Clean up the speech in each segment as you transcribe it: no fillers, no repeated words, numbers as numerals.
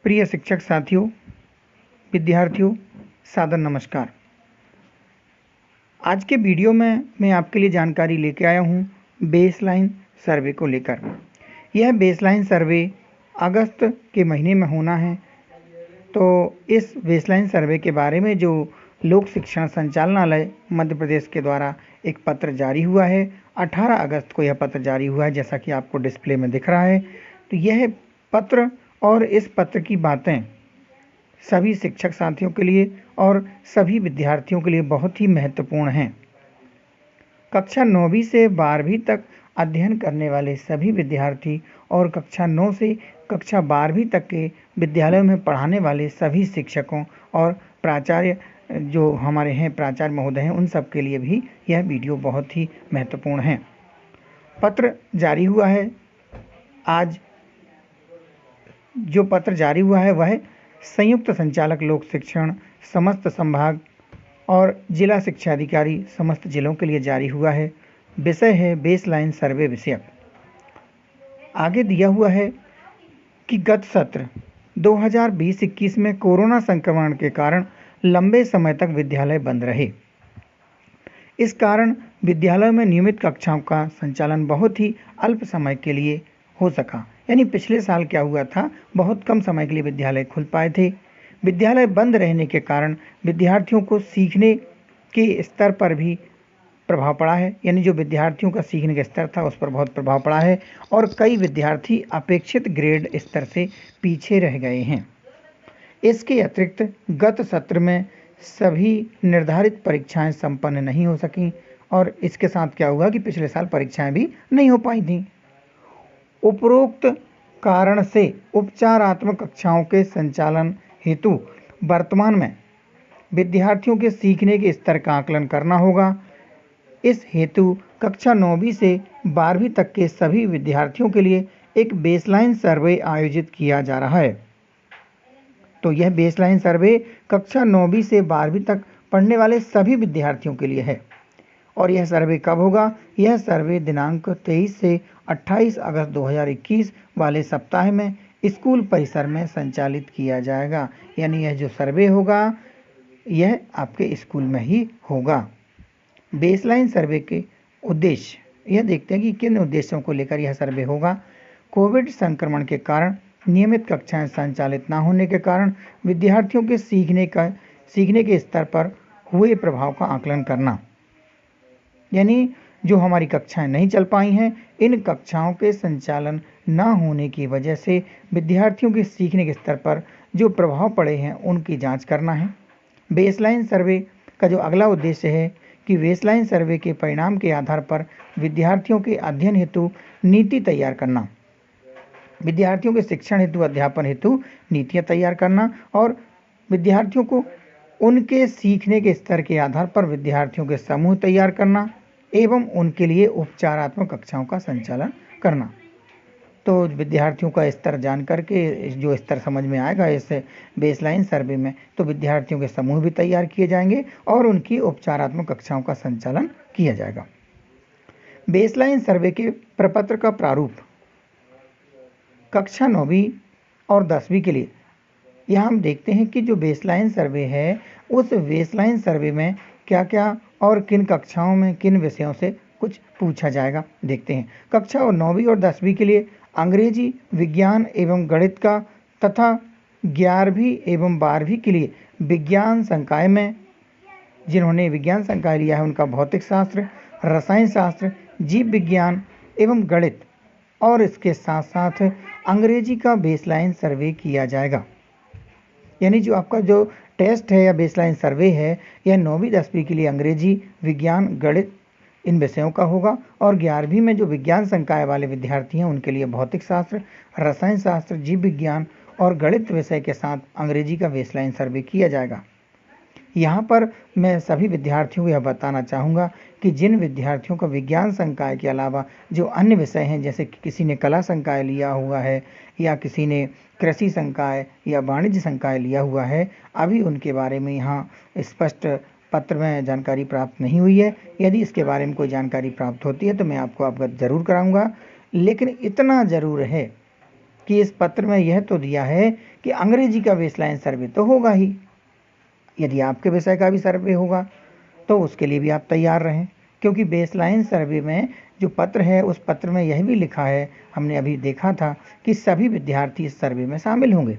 प्रिय शिक्षक साथियों, विद्यार्थियों, सादर नमस्कार। आज के वीडियो में मैं आपके लिए जानकारी लेके आया हूँ बेसलाइन सर्वे को लेकर। यह बेसलाइन सर्वे अगस्त के महीने में होना है। तो इस बेसलाइन सर्वे के बारे में जो लोक शिक्षण संचालनालय मध्य प्रदेश के द्वारा एक पत्र जारी हुआ है, 18 अगस्त को यह पत्र जारी हुआ है, जैसा कि आपको डिस्प्ले में दिख रहा है। तो यह पत्र और इस पत्र की बातें सभी शिक्षक साथियों के लिए और सभी विद्यार्थियों के लिए बहुत ही महत्वपूर्ण हैं। कक्षा 9वीं से 12वीं तक अध्ययन करने वाले सभी विद्यार्थी और कक्षा 9 से कक्षा 12वीं तक के विद्यालयों में पढ़ाने वाले सभी शिक्षकों और प्राचार्य जो हमारे हैं, प्राचार्य महोदय हैं, उन सब के लिए भी यह वीडियो बहुत ही महत्वपूर्ण है। पत्र जारी हुआ है। आज जो पत्र जारी हुआ है वह संयुक्त संचालक लोक शिक्षण समस्त संभाग और जिला शिक्षा अधिकारी समस्त जिलों के लिए जारी हुआ है। विषय है बेसलाइन सर्वे विषयक। आगे दिया हुआ है कि गत सत्र 2020-21 में कोरोना संक्रमण के कारण लंबे समय तक विद्यालय बंद रहे। इस कारण विद्यालयों में नियमित कक्षाओं का संचालन बहुत ही अल्प समय के लिए हो सका। यानी पिछले साल क्या हुआ था, बहुत कम समय के लिए विद्यालय खुल पाए थे। विद्यालय बंद रहने के कारण विद्यार्थियों को सीखने के स्तर पर भी प्रभाव पड़ा है। यानी जो विद्यार्थियों का सीखने का स्तर था उस पर बहुत प्रभाव पड़ा है और कई विद्यार्थी अपेक्षित ग्रेड स्तर से पीछे रह गए हैं। इसके अतिरिक्त गत सत्र में सभी निर्धारित परीक्षाएं संपन्न नहीं हो सकीं और इसके साथ क्या हुआ कि पिछले साल परीक्षाएं भी नहीं हो पाई थीं। उपरोक्त कारण से उपचारात्मक कक्षाओं के संचालन हेतु वर्तमान में विद्यार्थियों के सीखने के स्तर का आकलन करना होगा। इस हेतु कक्षा 9वीं से 12वीं तक के सभी विद्यार्थियों के लिए एक बेसलाइन सर्वे आयोजित किया जा रहा है। तो यह बेसलाइन सर्वे कक्षा 9वीं से 12वीं तक पढ़ने वाले सभी विद्यार्थियों के लिए है। और यह सर्वे कब होगा? यह सर्वे दिनांक 23 से 28 अगस्त 2021 वाले सप्ताह में स्कूल परिसर में संचालित किया जाएगा। यानी यह जो सर्वे होगा यह आपके स्कूल में ही होगा। बेसलाइन सर्वे के उद्देश्य यह देखते हैं कि किन उद्देश्यों को लेकर यह सर्वे होगा। कोविड संक्रमण के कारण नियमित कक्षाएं संचालित न होने के कारण विद्यार्थियों के सीखने के स्तर पर हुए प्रभाव का आकलन करना। यानी जो हमारी कक्षाएं नहीं चल पाई हैं, इन कक्षाओं के संचालन न होने की वजह से विद्यार्थियों के सीखने के स्तर पर जो प्रभाव पड़े हैं उनकी जांच करना है। बेसलाइन सर्वे का जो अगला उद्देश्य है कि बेसलाइन सर्वे के परिणाम के आधार पर विद्यार्थियों के अध्ययन हेतु नीति तैयार करना, विद्यार्थियों के शिक्षण हेतु अध्यापन हेतु नीतियाँ तैयार करना और विद्यार्थियों को उनके सीखने के स्तर के आधार पर विद्यार्थियों के समूह तैयार करना एवं उनके लिए उपचारात्मक कक्षाओं का संचालन करना। तो विद्यार्थियों का स्तर जान करके जो स्तर समझ में आएगा इस बेसलाइन सर्वे में, तो विद्यार्थियों के समूह भी तैयार किए जाएंगे और उनकी उपचारात्मक कक्षाओं का संचालन किया जाएगा। बेसलाइन सर्वे के प्रपत्र का प्रारूप कक्षा 9वीं और 10वीं के लिए यहाँ हम देखते हैं कि जो बेसलाइन सर्वे है उस बेसलाइन सर्वे में क्या क्या और किन कक्षाओं में किन विषयों से कुछ पूछा जाएगा, देखते हैं। कक्षा 9वीं और 10वीं के लिए अंग्रेजी, विज्ञान एवं गणित का तथा 11वीं एवं 12वीं के लिए विज्ञान संकाय में जिन्होंने विज्ञान संकाय लिया है उनका भौतिक शास्त्र, रसायन शास्त्र, जीव विज्ञान एवं गणित और इसके साथ साथ अंग्रेजी का बेसलाइन सर्वे किया जाएगा। यानी जो आपका जो टेस्ट है या बेसलाइन सर्वे है यह 9वीं 10वीं के लिए अंग्रेजी, विज्ञान, गणित इन विषयों का होगा और 11वीं में जो विज्ञान संकाय वाले विद्यार्थी हैं उनके लिए भौतिक शास्त्र, रसायन शास्त्र, जीव विज्ञान और गणित विषय के साथ अंग्रेजी का बेसलाइन सर्वे किया जाएगा। यहाँ पर मैं सभी विद्यार्थियों को यह बताना चाहूँगा कि जिन विद्यार्थियों का विज्ञान संकाय के अलावा जो अन्य विषय हैं, जैसे कि किसी ने कला संकाय लिया हुआ है या किसी ने कृषि संकाय या वाणिज्य संकाय लिया हुआ है, अभी उनके बारे में यहाँ स्पष्ट पत्र में जानकारी प्राप्त नहीं हुई है। यदि इसके बारे में कोई जानकारी प्राप्त होती है तो मैं आपको अवगत ज़रूर कराऊँगा। लेकिन इतना ज़रूर है कि इस पत्र में यह तो दिया है कि अंग्रेजी का बेसलाइन सर्वे तो होगा ही, यदि आपके विषय का भी सर्वे होगा तो उसके लिए भी आप तैयार रहें, क्योंकि बेसलाइन सर्वे में जो पत्र है उस पत्र में यह भी लिखा है, हमने अभी देखा था कि सभी विद्यार्थी इस सर्वे में शामिल होंगे।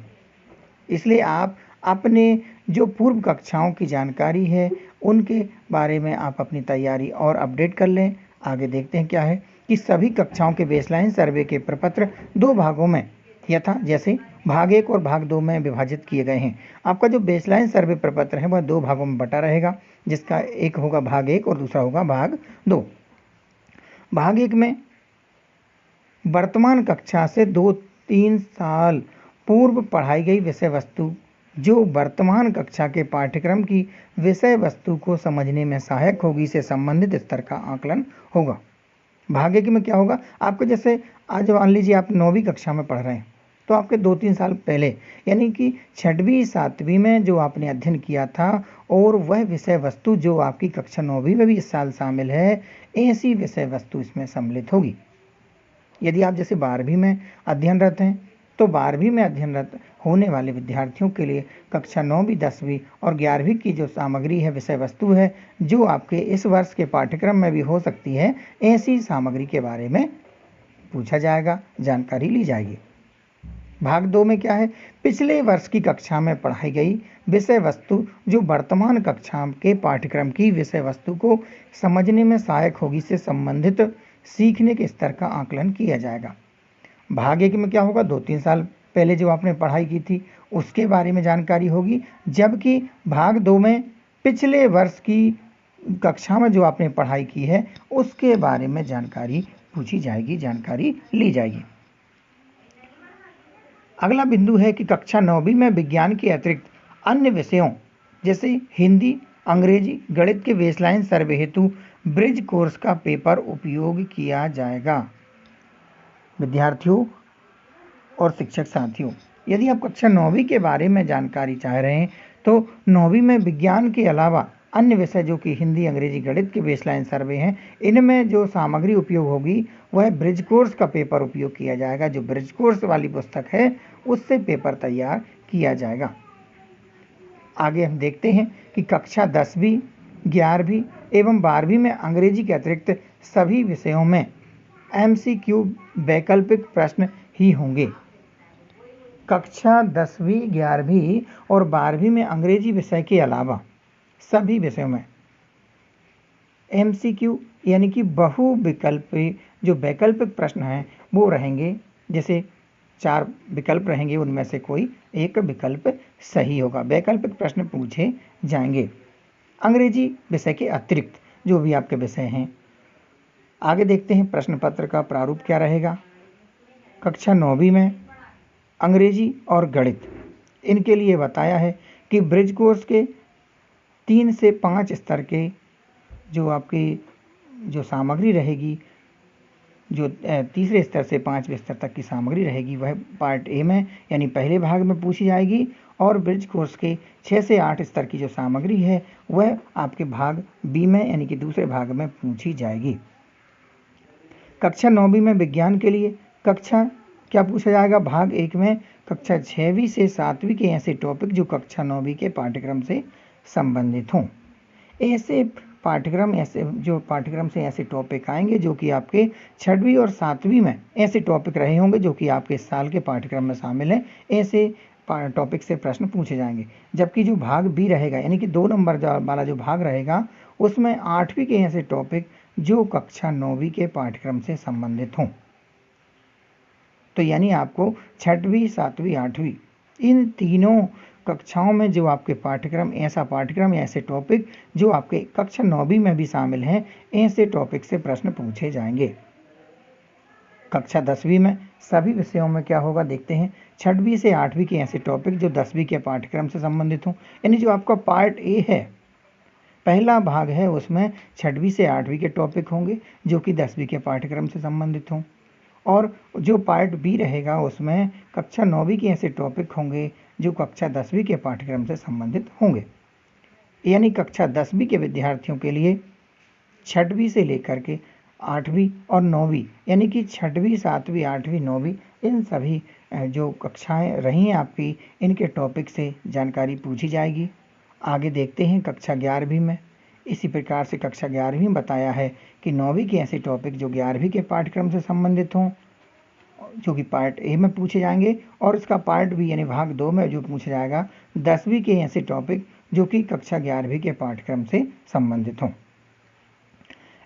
इसलिए आप अपने जो पूर्व कक्षाओं की जानकारी है उनके बारे में आप अपनी तैयारी और अपडेट कर लें। आगे देखते हैं क्या है कि सभी कक्षाओं के बेसलाइन सर्वे के प्रपत्र 2 भागों में यथा जैसे भाग 1 और भाग 2 में विभाजित किए गए हैं। आपका जो बेसलाइन सर्वे प्रपत्र है वह 2 भागों में बटा रहेगा, जिसका एक होगा भाग 1 और दूसरा होगा भाग 2। भाग 1 में वर्तमान कक्षा से 2-3 साल पूर्व पढ़ाई गई विषय वस्तु जो वर्तमान कक्षा के पाठ्यक्रम की विषय वस्तु को समझने में सहायक होगी से संबंधित स्तर का आकलन होगा। भाग 1 में क्या होगा, आपको जैसे आज मान लीजिए आप 9वीं कक्षा में पढ़ रहे हैं तो आपके 2-3 साल पहले यानी कि 6वीं 7वीं में जो आपने अध्ययन किया था और वह विषय वस्तु जो आपकी कक्षा 9वीं में भी इस साल शामिल है, ऐसी विषय वस्तु इसमें सम्मिलित होगी। यदि आप जैसे 12वीं में अध्ययनरत हैं तो 12वीं में अध्ययनरत होने वाले विद्यार्थियों के लिए कक्षा 9वीं 10वीं और 11वीं की जो सामग्री है, विषय वस्तु है, जो आपके इस वर्ष के पाठ्यक्रम में भी हो सकती है, ऐसी सामग्री के बारे में पूछा जाएगा, जानकारी ली जाएगी। भाग 2 में क्या है, पिछले वर्ष की कक्षा में पढ़ाई गई विषय वस्तु जो वर्तमान कक्षा के पाठ्यक्रम की विषय वस्तु को समझने में सहायक होगी से संबंधित सीखने के स्तर का आकलन किया जाएगा। भाग 1 में क्या होगा, 2-3 साल पहले जो आपने पढ़ाई की थी उसके बारे में जानकारी होगी, जबकि भाग 2 में पिछले वर्ष की कक्षा में जो आपने पढ़ाई की है उसके बारे में जानकारी पूछी जाएगी, जानकारी ली जाएगी। अगला बिंदु है कि कक्षा 9वीं में विज्ञान के अतिरिक्त अन्य विषयों जैसे हिंदी, अंग्रेजी, गणित के बेसलाइन सर्वे हेतु ब्रिज कोर्स का पेपर उपयोग किया जाएगा। विद्यार्थियों और शिक्षक साथियों, यदि आप कक्षा 9वीं के बारे में जानकारी चाह रहे हैं तो 9वीं में विज्ञान के अलावा अन्य विषय जो कि हिंदी, अंग्रेजी, गणित के बेसलाइन सर्वे हैं, इनमें जो सामग्री उपयोग होगी वह ब्रिज कोर्स का पेपर उपयोग किया जाएगा। जो ब्रिज कोर्स वाली पुस्तक है उससे पेपर तैयार किया जाएगा। आगे हम देखते हैं कि कक्षा 10वीं, 11वीं एवं 12वीं में अंग्रेजी के अतिरिक्त सभी विषयों में MCQ वैकल्पिक प्रश्न ही होंगे। कक्षा 10वीं, 11वीं और 12वीं में अंग्रेजी विषय के अलावा सभी विषयों में MCQ यानी कि बहुविकल्पी जो वैकल्पिक प्रश्न हैं वो रहेंगे। जैसे 4 विकल्प रहेंगे, उनमें से कोई एक विकल्प सही होगा। वैकल्पिक प्रश्न पूछे जाएंगे अंग्रेजी विषय के अतिरिक्त जो भी आपके विषय हैं। आगे देखते हैं प्रश्न पत्र का प्रारूप क्या रहेगा। कक्षा 9वीं में अंग्रेजी और गणित, इनके लिए बताया है कि ब्रिज कोर्स के 3 से 5 स्तर के जो आपकी जो सामग्री रहेगी, जो तीसरे स्तर से 5वें स्तर तक की सामग्री रहेगी वह पार्ट ए में यानी पहले भाग में पूछी जाएगी, और ब्रिज कोर्स के 6 से 8 स्तर की जो सामग्री है वह आपके भाग बी में यानी कि दूसरे भाग में पूछी जाएगी। कक्षा 9वीं में विज्ञान के लिए कक्षा क्या पूछा जाएगा, भाग 1 में कक्षा 6वीं से 7वीं के ऐसे टॉपिक जो कक्षा 9वीं के पाठ्यक्रम से संबंधित हों। ऐसे पाठ्यक्रम से ऐसे टॉपिक आएंगे जो कि आपके 6वीं और 7वीं में ऐसे टॉपिक रहे होंगे जो कि आपके इस साल के पाठ्यक्रम में शामिल हैं। ऐसे टॉपिक से प्रश्न पूछे जाएंगे। जबकि जो भाग बी रहेगा यानी कि 2 नंबर वाला जो भाग रहेगा उसमें 8वीं के ऐसे टॉपिक जो कक्षा 9वीं के पाठ्यक्रम से संबंधित हों। तो यानी आपको 6वीं, 7वीं, 8वीं इन तीनों कक्षाओं में जो आपके पाठ्यक्रम या ऐसे टॉपिक जो आपके कक्षा 9वीं में भी शामिल हैं, ऐसे टॉपिक से प्रश्न पूछे जाएंगे। कक्षा 10वीं में सभी विषयों में क्या होगा देखते हैं। 6वीं से 8वीं के ऐसे टॉपिक जो 10वीं के पाठ्यक्रम से संबंधित हों, यानी जो आपका पार्ट ए है, पहला भाग है, उसमें 6वीं से 8वीं के टॉपिक होंगे जो कि 10वीं के पाठ्यक्रम से संबंधित हों, और जो पार्ट बी रहेगा उसमें कक्षा 9वीं के ऐसे टॉपिक होंगे जो कक्षा 10वीं के पाठ्यक्रम से संबंधित होंगे। यानी कक्षा 10वीं के विद्यार्थियों के लिए 6वीं से लेकर के 8वीं और 9वीं यानी कि 6वीं, 7वीं, 8वीं, 9वीं इन सभी जो कक्षाएं रही हैं आपकी, इनके टॉपिक से जानकारी पूछी जाएगी। आगे देखते हैं कक्षा 11वीं में। इसी प्रकार से कक्षा 11वीं में बताया है कि 9वीं के ऐसे टॉपिक जो 11वीं के पाठ्यक्रम से संबंधित हों, जो कि पार्ट ए में पूछे जाएंगे, और इसका पार्ट बी यानी भाग 2 में जो पूछा जाएगा 10वीं के ऐसे टॉपिक जो कि कक्षा 11वीं के पाठ्यक्रम से संबंधित हों।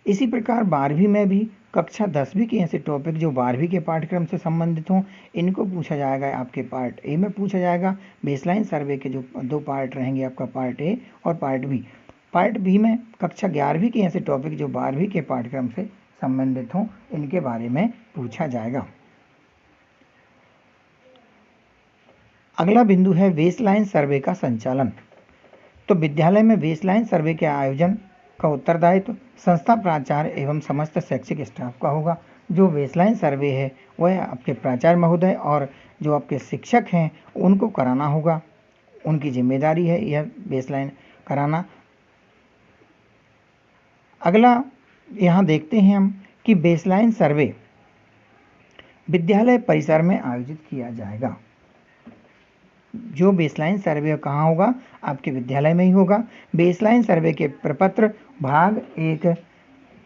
इसी प्रकार 12वीं में भी कक्षा 10वीं के ऐसे टॉपिक जो 12वीं के पाठ्यक्रम से संबंधित हों, इनको पूछा जाएगा आपके पार्ट ए में पूछा जाएगा। बेसलाइन सर्वे के जो 2 पार्ट रहेंगे आपका, पार्ट ए और पार्ट बी। पार्ट बी में कक्षा 11वीं के ऐसे टॉपिक जो 12वीं के पाठ्यक्रम से संबंधित हों, इनके बारे में पूछा जाएगा। अगला बिंदु है बेसलाइन सर्वे का संचालन। तो विद्यालय में बेसलाइन सर्वे के आयोजन का उत्तरदायित्व संस्था प्राचार्य एवं समस्त शैक्षिक स्टाफ का होगा। जो बेसलाइन सर्वे है वह आपके प्राचार्य महोदय और जो आपके शिक्षक हैं उनको कराना होगा, उनकी जिम्मेदारी है यह बेसलाइन कराना। अगला यहाँ देखते हैं हम कि बेसलाइन सर्वे विद्यालय परिसर में आयोजित किया जाएगा। जो बेसलाइन सर्वे कहाँ होगा? आपके विद्यालय में ही होगा। बेसलाइन सर्वे के प्रपत्र भाग 1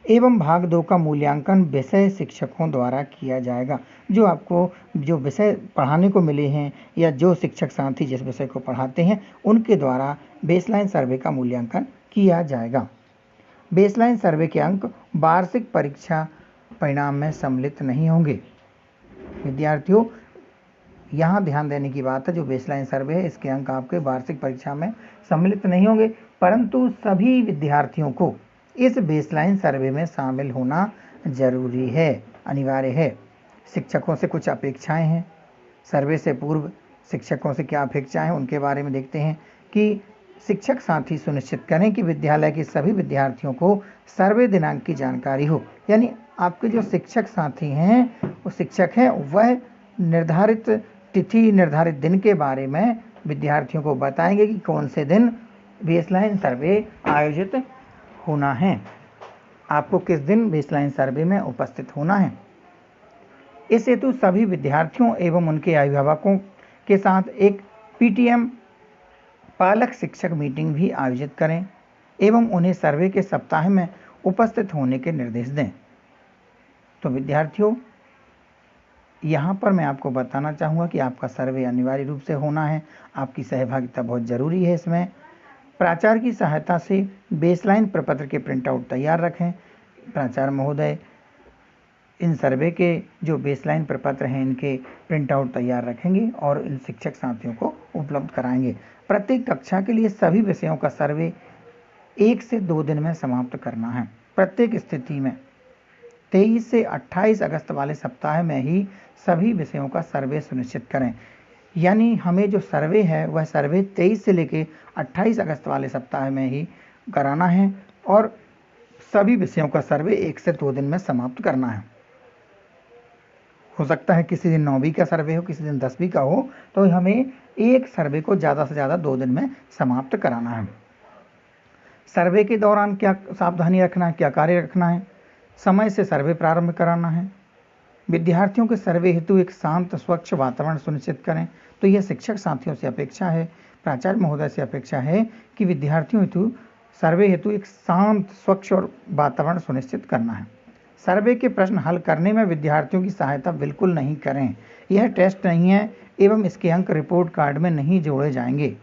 एवं भाग 2 का मूल्यांकन विषय शिक्षकों द्वारा किया जाएगा। जो आपको जो विषय पढ़ाने को मिले हैं या जो शिक्षक साथी जिस विषय को पढ़ाते हैं उनके द्वारा बेसलाइन सर्वे का मूल्यांकन किया जाएगा। बेसलाइन सर्वे के अंक वार्षिक परीक्षा परिणाम में सम्मिलित नहीं होंगे। विद्यार्थियों, यहाँ ध्यान देने की बात है, जो बेसलाइन सर्वे है इसके अंक आपके वार्षिक परीक्षा में सम्मिलित नहीं होंगे, परंतु सभी विद्यार्थियों को इस बेसलाइन सर्वे में शामिल होना जरूरी है, अनिवार्य है। शिक्षकों से कुछ अपेक्षाएं हैं। सर्वे से पूर्व शिक्षकों से क्या अपेक्षाएं हैं उनके बारे में देखते हैं कि शिक्षक साथी सुनिश्चित करें कि विद्यालय के सभी विद्यार्थियों को सर्वे दिनांक की जानकारी हो। यानी आपके जो शिक्षक साथी हैं, वो शिक्षक हैं, वह निर्धारित तिथि, निर्धारित दिन के बारे में विद्यार्थियों को बताएंगे कि कौन से दिन बेसलाइन सर्वे आयोजित होना है, आपको किस दिन बेसलाइन सर्वे में उपस्थित होना है। इस हेतु सभी विद्यार्थियों एवं उनके अभिभावकों के साथ एक पीटीएम पालक शिक्षक मीटिंग भी आयोजित करें एवं उन्हें सर्वे के सप्ताह में उपस्थित होने के निर्देश दें। तो विद्यार्थियों, यहाँ पर मैं आपको बताना चाहूँगा कि आपका सर्वे अनिवार्य रूप से होना है, आपकी सहभागिता बहुत ज़रूरी है इसमें। प्राचार्य की सहायता से बेसलाइन प्रपत्र के प्रिंट आउट तैयार रखें। प्राचार्य महोदय इन सर्वे के जो बेसलाइन प्रपत्र हैं इनके प्रिंट आउट तैयार रखेंगे और इन शिक्षक साथियों को उपलब्ध कराएंगे। प्रत्येक कक्षा के लिए सभी विषयों का सर्वे 1 से 2 दिन में समाप्त करना है। प्रत्येक स्थिति में 23 से 28 अगस्त वाले सप्ताह में ही सभी विषयों का सर्वे सुनिश्चित करें। यानी हमें जो सर्वे है वह सर्वे 23 से लेकर 28 अगस्त वाले सप्ताह में ही कराना है और सभी विषयों का सर्वे 1 से 2 दिन में समाप्त करना है। हो सकता है किसी दिन 9वीं का सर्वे हो, किसी दिन 10वीं का हो, तो हमें एक सर्वे को ज़्यादा से ज़्यादा 2 दिन में समाप्त कराना है। सर्वे के दौरान क्या सावधानी रखना है, क्या कार्य रखना है? समय से सर्वे प्रारंभ कराना है। विद्यार्थियों के सर्वे हेतु एक शांत स्वच्छ वातावरण सुनिश्चित करें। तो यह शिक्षक साथियों से अपेक्षा है, प्राचार्य महोदय से अपेक्षा है कि विद्यार्थियों हेतु सर्वे हेतु एक शांत स्वच्छ और वातावरण सुनिश्चित करना है। सर्वे के प्रश्न हल करने में विद्यार्थियों की सहायता बिल्कुल नहीं करें। यह टेस्ट नहीं है एवं इसके अंक रिपोर्ट कार्ड में नहीं जोड़े जाएंगे।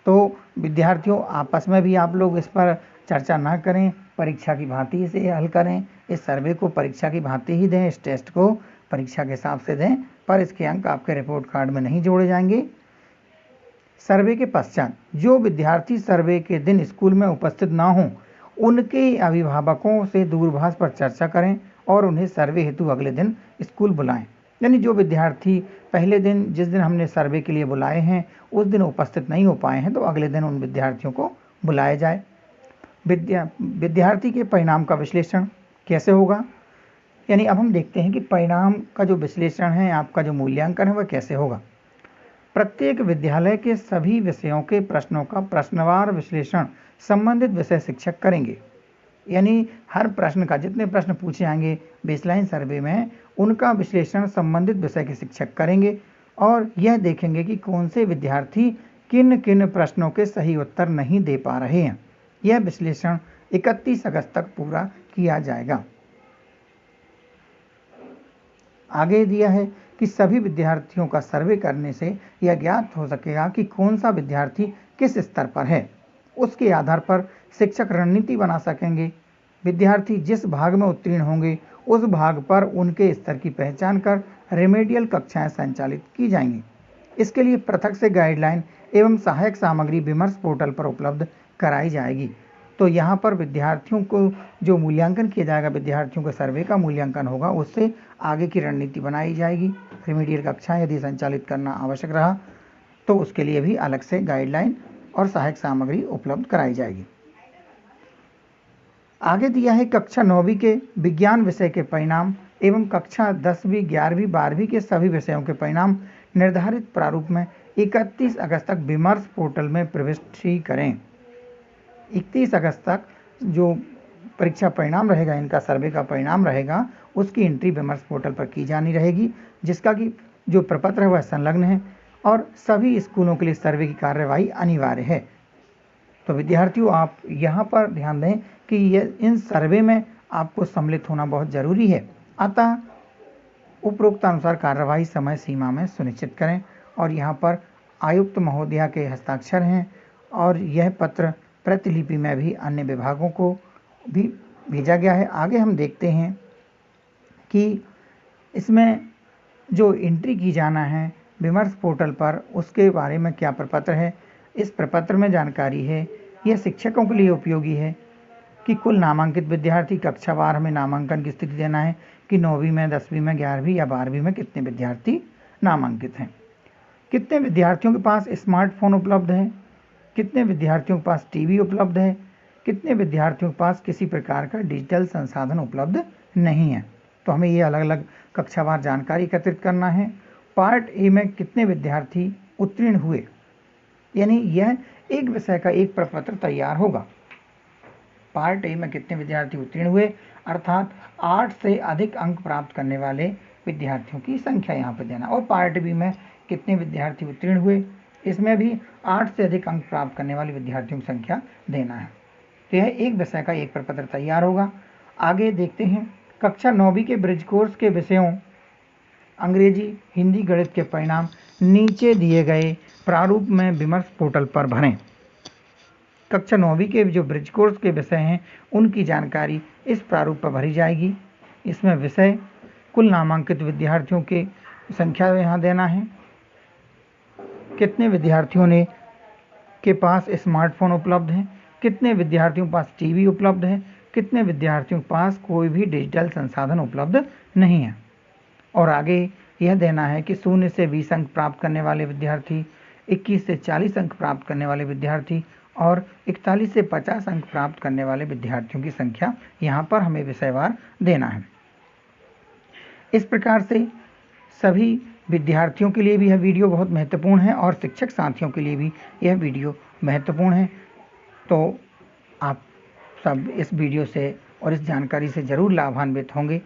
तो विद्यार्थियों, आपस में भी आप लोग इस पर चर्चा ना करें, परीक्षा की भांति इसे हल करें। इस सर्वे को परीक्षा की भांति ही दें, इस टेस्ट को परीक्षा के हिसाब से दें, पर इसके अंक आपके रिपोर्ट कार्ड में नहीं जोड़े जाएंगे। सर्वे के पश्चात जो विद्यार्थी सर्वे के दिन स्कूल में उपस्थित ना हों, उनके अभिभावकों से दूरभाष पर चर्चा करें और उन्हें सर्वे हेतु अगले दिन स्कूल बुलाएं। यानी जो विद्यार्थी पहले दिन जिस दिन हमने सर्वे के लिए बुलाए हैं उस दिन उपस्थित नहीं हो पाए हैं, तो अगले दिन उन विद्यार्थियों को बुलाया जाए। विद्यार्थी के परिणाम का विश्लेषण कैसे होगा? यानी अब हम देखते हैं कि परिणाम का जो विश्लेषण है, आपका जो मूल्यांकन है, वह कैसे होगा। प्रत्येक विद्यालय के सभी विषयों के प्रश्नों का प्रश्नवार विश्लेषण संबंधित विषय शिक्षक करेंगे। यानी हर प्रश्न का, जितने प्रश्न पूछे जाएंगे बेसलाइन सर्वे में, उनका विश्लेषण संबंधित विषय के शिक्षक करेंगे और यह देखेंगे कि कौन से विद्यार्थी किन किन प्रश्नों के सही उत्तर नहीं दे पा रहे हैं। यह विश्लेषण 31 अगस्त तक पूरा किया जाएगा। आगे दिया है कि सभी विद्यार्थियों का सर्वे करने से यह ज्ञात हो सकेगा कि कौन सा विद्यार्थी किस स्तर पर है। उसके आधार पर शिक्षक रणनीति बना सकेंगे। विद्यार्थी जिस भाग में उत्तीर्ण होंगे उस भाग पर उनके स्तर की पहचान कर रेमेडियल कक्षाएं संचालित की जाएंगी। इसके लिए पृथक से गाइडलाइन एवं सहायक सामग्री विमर्श पोर्टल पर उपलब्ध कराई जाएगी। तो यहाँ पर विद्यार्थियों को जो मूल्यांकन किया जाएगा, विद्यार्थियों के सर्वे का मूल्यांकन होगा, उससे आगे की रणनीति बनाई जाएगी। रेमेडियल कक्षाएं यदि संचालित करना आवश्यक रहा तो उसके लिए भी अलग से गाइडलाइन और सहायक सामग्री उपलब्ध कराई जाएगी। आगे दिया है कक्षा 9वीं के विज्ञान विषय के परिणाम एवं कक्षा 10वीं, 11वीं, 12वीं के सभी विषयों के परिणाम निर्धारित प्रारूप में 31 अगस्त तक विमर्श पोर्टल में प्रविष्टि करें। 31 अगस्त तक जो परीक्षा परिणाम रहेगा, इनका सर्वे का परिणाम रहेगा, उसकी एंट्री विमर्श पोर्टल पर की जानी रहेगी, जिसका कि जो प्रपत्र है वह संलग्न है और सभी स्कूलों के लिए सर्वे की कार्यवाही अनिवार्य है। तो विद्यार्थियों, आप यहाँ पर ध्यान दें कि इन सर्वे में आपको सम्मिलित होना बहुत ज़रूरी है। अतः उपरोक्त अनुसार कार्यवाही समय सीमा में सुनिश्चित करें। और यहाँ पर आयुक्त महोदया के हस्ताक्षर हैं और यह पत्र प्रतिलिपि में भी अन्य विभागों को भी भेजा गया है। आगे हम देखते हैं कि इसमें जो एंट्री की जाना है विमर्श पोर्टल पर, उसके बारे में क्या प्रपत्र है। इस प्रपत्र में जानकारी है, यह शिक्षकों के लिए उपयोगी है कि कुल नामांकित विद्यार्थी कक्षावार में नामांकन की स्थिति देना है कि 9वीं में, 10वीं में, 11वीं या 12वीं में कितने विद्यार्थी नामांकित हैं, कितने विद्यार्थियों के पास स्मार्टफोन उपलब्ध है, कितने विद्यार्थियों के पास टीवी उपलब्ध है, कितने विद्यार्थियों के पास किसी प्रकार का डिजिटल संसाधन उपलब्ध नहीं है। तो हमें ये अलग अलग कक्षावार जानकारी एकत्रित करना है। पार्ट ए में कितने विद्यार्थी उत्तीर्ण हुए, यानी यह एक विषय का एक प्रपत्र तैयार होगा। पार्ट ए में कितने विद्यार्थी उत्तीर्ण हुए, अर्थात 8 से अधिक अंक प्राप्त करने वाले विद्यार्थियों की संख्या यहाँ पर देना। और पार्ट बी में कितने विद्यार्थी उत्तीर्ण हुए, इसमें भी 8 से अधिक अंक प्राप्त करने वाले विद्यार्थियों की संख्या देना है। तो यह एक विषय का एक प्रपत्र तैयार होगा। आगे देखते हैं कक्षा 9वीं के ब्रिज कोर्स के विषयों अंग्रेजी, हिंदी, गणित के परिणाम नीचे दिए गए प्रारूप में विमर्श पोर्टल पर भरें। कक्षा 9वीं के जो ब्रिज कोर्स के विषय हैं उनकी जानकारी इस प्रारूप पर भरी जाएगी। इसमें विषय, कुल नामांकित विद्यार्थियों की संख्या यहाँ देना है, कितने विद्यार्थियों ने के पास स्मार्टफोन उपलब्ध है, कितने विद्यार्थियों के पास टीवी उपलब्ध है, कितने विद्यार्थियों के पास कोई भी डिजिटल संसाधन उपलब्ध नहीं है। और आगे यह देना है कि 0 से 20 अंक प्राप्त करने वाले विद्यार्थी, 21 से 40 अंक प्राप्त करने वाले विद्यार्थी और 41 से 50 अंक प्राप्त करने वाले विद्यार्थियों की संख्या यहाँ पर हमें विषयवार देना है। इस प्रकार से सभी विद्यार्थियों के लिए भी यह वीडियो बहुत महत्वपूर्ण है और शिक्षक साथियों के लिए भी यह वीडियो महत्वपूर्ण है। तो आप सब इस वीडियो से और इस जानकारी से ज़रूर लाभान्वित होंगे।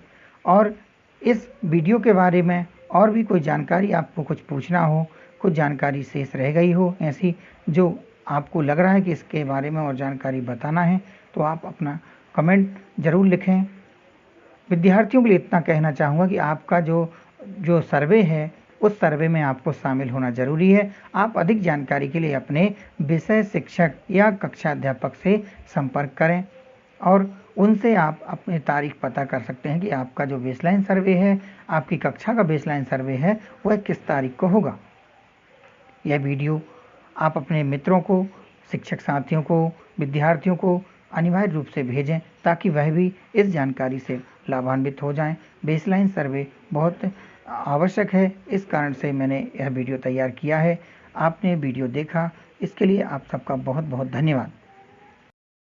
और इस वीडियो के बारे में और भी कोई जानकारी आपको कुछ पूछना हो, कुछ जानकारी शेष रह गई हो ऐसी, जो आपको लग रहा है कि इसके बारे में और जानकारी बताना है, तो आप अपना कमेंट ज़रूर लिखें। विद्यार्थियों के लिए इतना कहना चाहूँगा कि आपका जो सर्वे है उस सर्वे में आपको शामिल होना ज़रूरी है। आप अधिक जानकारी के लिए अपने विषय शिक्षक या कक्षा अध्यापक से संपर्क करें और उनसे आप अपनी तारीख पता कर सकते हैं कि आपका जो बेसलाइन सर्वे है, आपकी कक्षा का बेसलाइन सर्वे है, वह किस तारीख को होगा। यह वीडियो आप अपने मित्रों को, शिक्षक साथियों को, विद्यार्थियों को अनिवार्य रूप से भेजें ताकि वह भी इस जानकारी से लाभान्वित हो जाएं। बेसलाइन सर्वे बहुत आवश्यक है, इस कारण से मैंने यह वीडियो तैयार किया है। आपने वीडियो देखा, इसके लिए आप सबका बहुत बहुत धन्यवाद।